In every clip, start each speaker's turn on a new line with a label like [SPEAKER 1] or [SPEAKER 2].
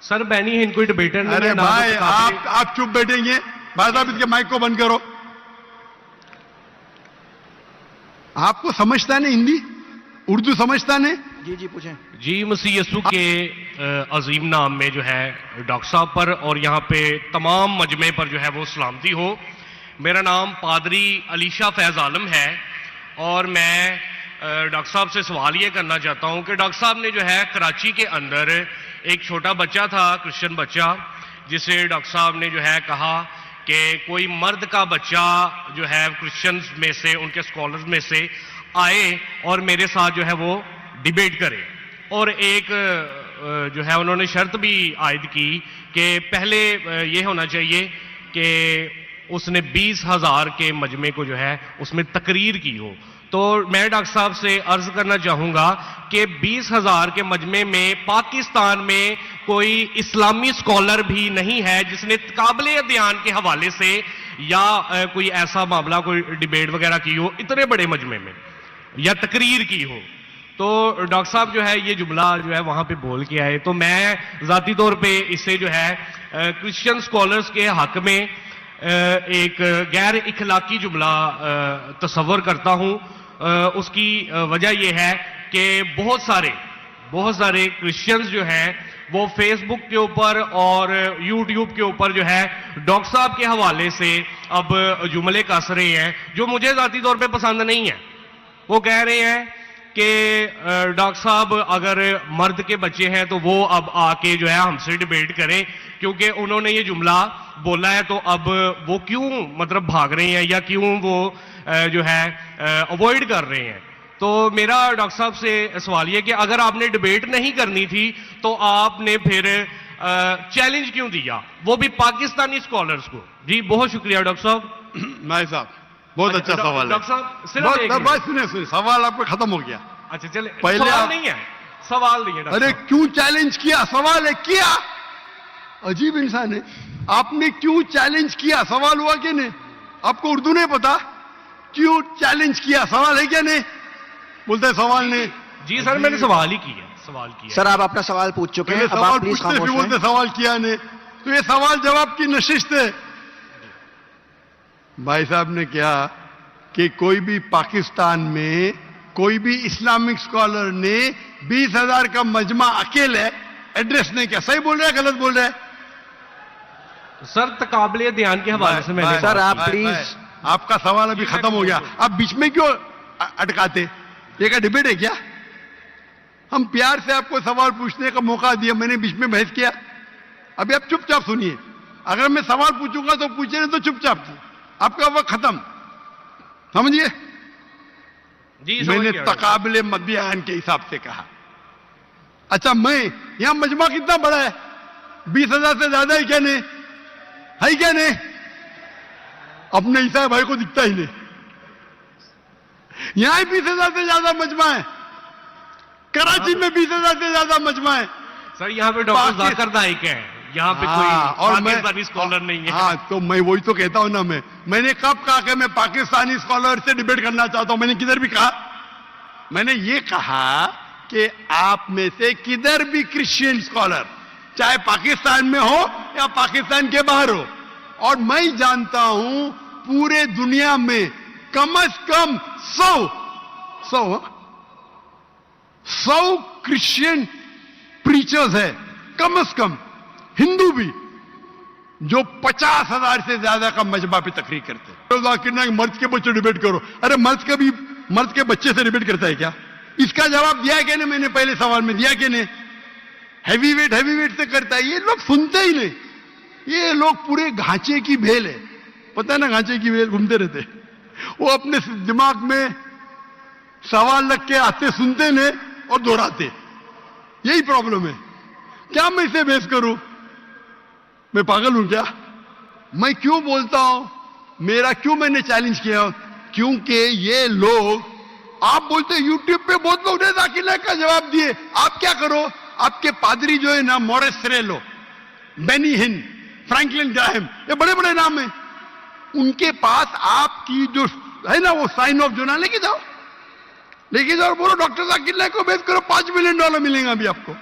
[SPEAKER 1] Sir बैनी हिंद कोई debater नहीं
[SPEAKER 2] अरे
[SPEAKER 1] है, ना
[SPEAKER 2] भाई
[SPEAKER 1] तो काबिल-
[SPEAKER 2] आप चुप बैठेंगे? भाई साहब इसके माइक को बंद करो। आपको समझता नहीं हिंदी, उर्दू समझता नहीं?
[SPEAKER 3] जी जी पूछें।
[SPEAKER 1] जी मसीह यसू के अजीम नाम में जो है डॉक्टर साहब पर और यहाँ पे तमाम मजमे पर जो है वो सलामती हो। मेरा नाम पादरी अलीशा फैज आलम है और मैं डॉक्टर साहब से सवाल ये करना चाहता हूँ कि डॉक्टर साहब ने जो है कराची के अंदर एक छोटा बच्चा था, क्रिश्चियन बच्चा, जिसे डॉक्टर साहब ने जो है कहा कि कोई मर्द का बच्चा जो है क्रिश्चियंस में से, उनके स्कॉलर्स में से आए और मेरे साथ जो है वो डिबेट करे। और एक जो है उन्होंने शर्त भी आयद की कि पहले ये होना चाहिए कि उसने 20,000 के मजमे को जो है उसमें तकरीर की हो। तो मैं डॉक्टर साहब से अर्ज करना चाहूंगा कि 20,000 के मजमे में पाकिस्तान में कोई इस्लामी स्कॉलर भी नहीं है जिसने काबिल अध्ययन के हवाले से या कोई ऐसा मामला, कोई डिबेट वगैरह की हो इतने बड़े मजमे में या तकरीर की हो। तो डॉक्टर साहब जो है ये जुमला जो है वहां पे बोल के आए, तो मैं जाती तौर पे इससे जो है क्रिश्चियन स्कॉलर्स के हक में एक गैर इखलाकी जुमला तस्वर करता हूं। उसकी वजह यह है कि बहुत सारे क्रिश्चियंस जो हैं वो फेसबुक के ऊपर और यूट्यूब के ऊपर जो है डॉक्टर साहब के हवाले से अब जुमले कस रहे हैं जो मुझे जाती तौर पे पसंद नहीं है। वो कह रहे हैं कि डॉक्टर साहब अगर मर्द के बच्चे हैं तो वो अब आके जो है हमसे डिबेट करें, क्योंकि उन्होंने ये जुमला बोला है तो अब वो क्यों मतलब भाग रहे हैं या क्यों वो जो है अवॉइड कर रहे हैं। तो मेरा डॉक्टर साहब से सवाल ये कि अगर आपने डिबेट नहीं करनी थी तो आपने फिर चैलेंज क्यों दिया, वो भी पाकिस्तानी स्कॉलर्स को। जी बहुत शुक्रिया डॉक्टर साहब।
[SPEAKER 2] भाई साहब बहुत अच्छा सवाल है।
[SPEAKER 1] डॉक्टर साहब सिर्फ एक मिनट।
[SPEAKER 2] बस सुनिए, सवाल आपका खत्म हो गया।
[SPEAKER 1] अच्छा चले,
[SPEAKER 2] पहले
[SPEAKER 1] सवाल नहीं है, सवाल नहीं है डॉक्टर
[SPEAKER 2] अरे
[SPEAKER 1] साहब।
[SPEAKER 2] क्यों चैलेंज किया? सवाल है किया। अजीब इंसान है। आपने क्यों चैलेंज किया? सवाल हुआ कि नहीं? आपको उर्दू नहीं पता? क्यों चैलेंज किया? सवाल है क्या नहीं? बोलते सवाल नहीं।
[SPEAKER 1] जी सर मैंने सवाल ही किया, सवाल किया।
[SPEAKER 3] सर आप अपना सवाल पूछ चुके हैं, अब
[SPEAKER 2] सवाल
[SPEAKER 3] आप प्लीज
[SPEAKER 2] पूछते फिर
[SPEAKER 3] खामोश
[SPEAKER 2] बोलते
[SPEAKER 3] रहें।
[SPEAKER 2] सवाल किया नहीं। तो ये सवाल जवाब की नशिस्त है। भाई साहब ने कहा कि कोई भी पाकिस्तान में कोई भी इस्लामिक स्कॉलर ने 20,000 का मजमा अकेले एड्रेस नहीं किया। सही बोल रहा है गलत बोल रहा है?
[SPEAKER 1] सर तकाबले ध्यान के हवाले से मैंने
[SPEAKER 3] सर, आप
[SPEAKER 2] भाई,
[SPEAKER 3] प्लीज-
[SPEAKER 2] भाई, आपका सवाल अभी खत्म हो गया। आप बीच में क्यों अटकाते? ये क्या डिबेट है क्या? हम प्यार से आपको सवाल पूछने का मौका दिया, मैंने बीच में बहस किया? अभी आप चुपचाप सुनिए। अगर मैं सवाल पूछूंगा तो पूछे, नहीं तो चुपचाप। आपका वक्त खत्म, समझिए।
[SPEAKER 1] जी समझ
[SPEAKER 2] मैंने
[SPEAKER 1] गया।
[SPEAKER 2] तकाबले मध्याह्न के हिसाब से कहा। अच्छा, मैं यहां मजमा कितना बड़ा है? 20,000 से ज्यादा है क्या नहीं? है क्या नहीं? अपने ईसा भाई को दिखता ही नहीं। यहां 20,000 से ज्यादा मजमा है। कराची में 20,000 से ज्यादा मजमा है।
[SPEAKER 1] सर यहाँ पे डॉक्टर
[SPEAKER 2] पाकिस्तान-
[SPEAKER 1] जाकिर नाइक है, यहाँ पे
[SPEAKER 2] हाँ,
[SPEAKER 1] कोई
[SPEAKER 2] और मैं
[SPEAKER 1] पाकिस्तानी स्कॉलर नहीं है।
[SPEAKER 2] हाँ, तो मैं वही तो कहता हूं ना। मैंने कब कहा कि मैं पाकिस्तानी स्कॉलर से डिबेट करना चाहता हूं? मैंने किधर भी कहा? मैंने ये कहा कि आप में से किधर भी क्रिश्चियन स्कॉलर, चाहे पाकिस्तान में हो या पाकिस्तान के बाहर हो, और मैं जानता हूं पूरे दुनिया में कम से कम 100 क्रिश्चियन प्रीचर्स है, कम से कम हिंदू भी, जो 50,000 से ज्यादा का मजमा पे तकरीर करते हैं। जाकिर नाइक मर्द के बच्चे डिबेट करो। अरे मर्द के बच्चे से डिबेट करता है क्या? इसका जवाब दिया क्या नहीं? मैंने पहले सवाल में दिया कि नहीं? हैवी वेट से करता है। ये लोग सुनते ही नहीं। ये लोग पूरे घांचे की भेल है, पता है ना? घांचे की भेल घूमते रहते। वो अपने दिमाग में सवाल रख के आते, सुनते नहीं और दोहराते। यही प्रॉब्लम है। क्या मैं इसे बहस करूं? मैं पागल हूं क्या? मैं क्यों बोलता हूं? मेरा क्यों मैंने चैलेंज किया? क्योंकि ये लोग, आप बोलते यूट्यूब पे बहुत लोग ने जाकिर नाइक का जवाब दिए। आप क्या करो? आपके पादरी जो है ना, मॉरिस सिरेलो, बेनी हिन, फ्रैंकलिन ग्राहम, ये बड़े बड़े नाम हैं। उनके पास आपकी जो है ना वो साइन ऑफ जो ना लेके जाओ और बोलो डॉक्टर जाकिर नाइक को बहस करो, $5 मिलियन मिलेंगे अभी आपको।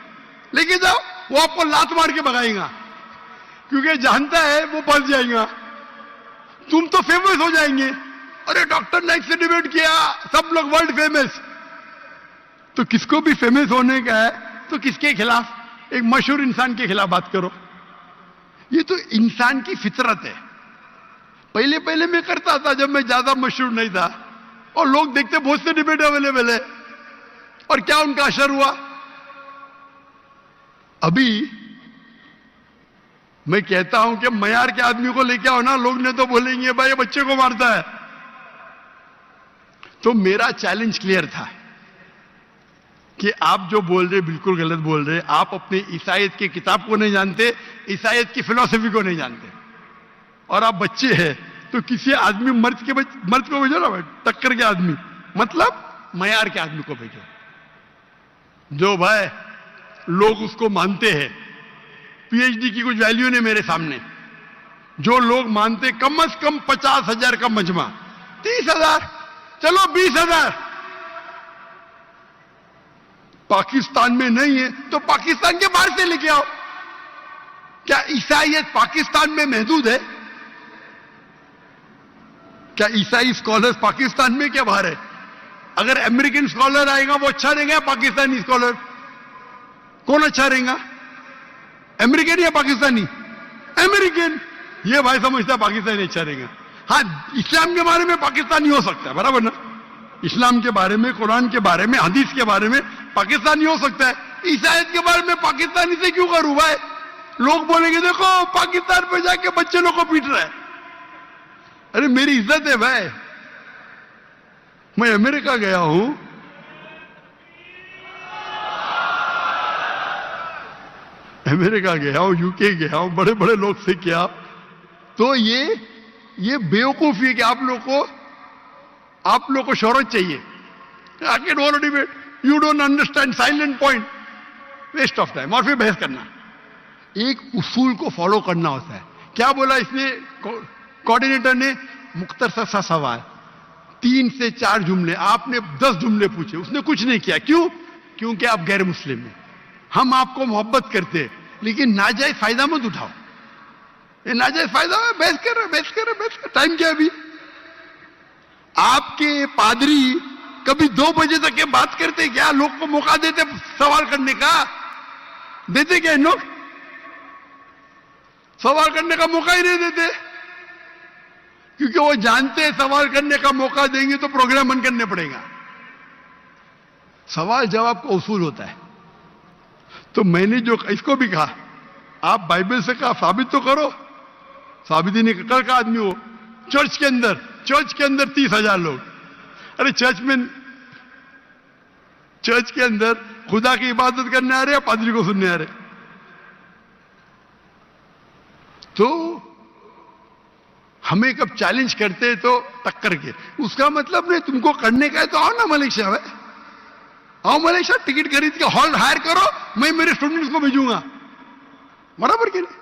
[SPEAKER 2] लेके जाओ। वो आपको लात मार के भगाएगा, क्योंकि जानता है वो फंस जाएगा। तुम तो फेमस हो जाएंगे, अरे डॉक्टर नाइक से डिबेट किया, सब लोग वर्ल्ड फेमस। तो किसको भी फेमस होने का है तो किसके खिलाफ? एक मशहूर इंसान के खिलाफ बात करो। ये तो इंसान की फितरत है। पहले पहले मैं करता था जब मैं ज्यादा मशहूर नहीं था, और लोग देखते बहुत से डिबेट अवेलेबल है, और क्या उनका असर हुआ? अभी मैं कहता हूं कि मयार के आदमी को लेके आओ ना, लोग ने तो बोलेंगे भाई ये बच्चे को मारता है। तो मेरा चैलेंज क्लियर था कि आप जो बोल रहे बिल्कुल गलत बोल रहे। आप अपने ईसाईयत की किताब को नहीं जानते, ईसाईयत की फिलॉसफी को नहीं जानते, और आप बच्चे हैं। तो किसी आदमी मर्द को भेजो ना, टक्कर के आदमी, मतलब मयार के आदमी को भेजो, जो भाई लोग उसको मानते हैं। पीएचडी की कुछ वैल्यू नहीं मेरे सामने। जो लोग मानते कम से कम 50,000 का मजमा, 30,000, चलो 20,000। पाकिस्तान में नहीं है तो पाकिस्तान के बाहर से लेके आओ। क्या ईसाईयत पाकिस्तान में महदूद है? क्या ईसाई स्कॉलर्स पाकिस्तान में क्या बाहर है? अगर अमेरिकन स्कॉलर आएगा वो अच्छा रहेगा, पाकिस्तानी स्कॉलर कौन अच्छा रहेगा? अमेरिकन या पाकिस्तानी? अमेरिकन। ये भाई समझता पाकिस्तानी अच्छा रहेगा। हाँ, इस्लाम के बारे में पाकिस्तानी हो सकता है, बराबर ना? इस्लाम के बारे में, कुरान के बारे में, हदीस के बारे में पाकिस्तानी हो सकता है। ईसाईयत के बारे में पाकिस्तानी से क्यों करूं भाई? लोग बोलेंगे देखो पाकिस्तान पे जाके बच्चे लोग को पीट रहा है। अरे मेरी इज्जत है भाई, मैं अमेरिका गया हूं, अमेरिका गया हूं, यूके गया हूं, बड़े बड़े लोग से किया। तो ये बेवकूफी है कि आप लोग को शोहरत चाहिए। आके don't debate, you don't understand, silent point, waste of time. और फिर बहस करना। एक उसूल को फॉलो करना होता है। क्या बोला इसने कोऑर्डिनेटर ने? मुख्तसर सा सवाल, 3 से 4 जुमले। आपने 10 जुमले पूछे, उसने कुछ नहीं किया। क्यों? क्योंकि आप गैर मुस्लिम हैं। हम आपको मोहब्बत करते हैं, लेकिन नाजायज फायदा मत उठाओ। ये नाजायज फायदा है, बहस कर। टाइम क्या अभी? आपके पादरी कभी 2 बजे तक ये बात करते क्या? लोग को मौका देते सवाल करने का? देते क्या इन लोग? सवाल करने का मौका ही नहीं देते, क्योंकि वो जानते हैं सवाल करने का मौका देंगे तो प्रोग्राम बंद करने पड़ेगा। सवाल जवाब का उसूल होता है। तो मैंने जो इसको भी कहा, आप बाइबल से कहा साबित तो करो। साबित ही नहीं कर का आदमी हो। चर्च के अंदर 30,000 लोग। अरे चर्च के अंदर खुदा की इबादत करने आ रहे या पादरी को सुनने आ रहे? तो हमें कब चैलेंज करते हैं तो टक्कर के, उसका मतलब नहीं तुमको करने का है तो आओ ना मलेशिया में, आओ मलेशिया, टिकट खरीद के हॉल हायर करो, मैं मेरे स्टूडेंट्स को भेजूंगा, बराबर के नहीं?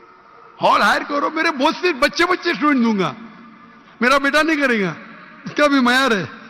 [SPEAKER 2] हॉल हायर करो, मेरे बहुत से बच्चे स्टूडेंट दूंगा, मेरा बेटा नहीं करेगा, इसका भी मयार है।